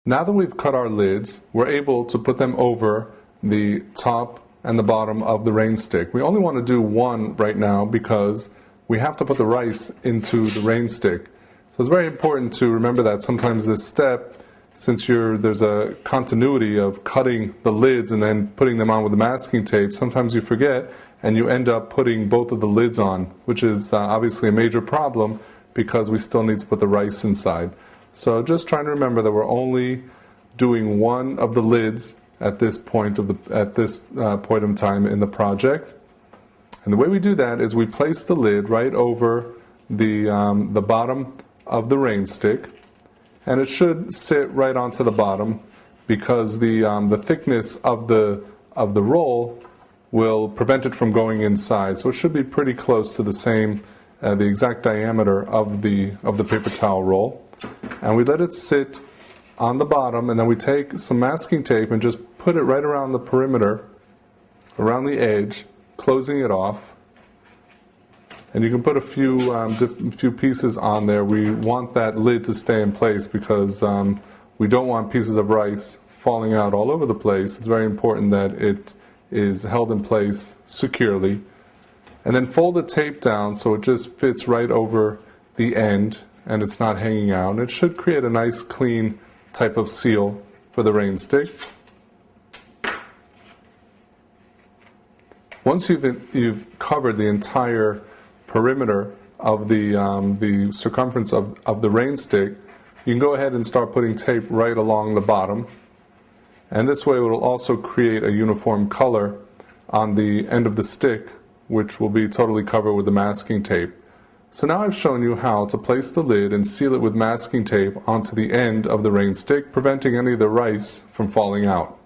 Now that we've cut our lids, we're able to put them over the top and the bottom of the rain stick. We only want to do one right now because we have to put the rice into the rain stick. So it's very important to remember that sometimes this step, since there's a continuity of cutting the lids and then putting them on with the masking tape, sometimes you forget and you end up putting both of the lids on, which is obviously a major problem because we still need to put the rice inside. So just trying to remember that we're only doing one of the lids at this point in time in the project. And the way we do that is we place the lid right over the bottom of the rain stick, and it should sit right onto the bottom because the thickness of the roll will prevent it from going inside. So it should be pretty close to the exact diameter of the paper towel roll. And we let it sit on the bottom, and then we take some masking tape and just put it right around the perimeter, around the edge, closing it off. And you can put a few pieces on there. We want that lid to stay in place because we don't want pieces of rice falling out all over the place. It's very important that it is held in place securely. And then fold the tape down so it just fits right over the end and it's not hanging out. And it should create a nice clean type of seal for the rain stick. Once you've covered the entire perimeter of the circumference of the rain stick, you can go ahead and start putting tape right along the bottom. And this way it will also create a uniform color on the end of the stick, which will be totally covered with the masking tape. So now I've shown you how to place the lid and seal it with masking tape onto the end of the rain stick, preventing any of the rice from falling out.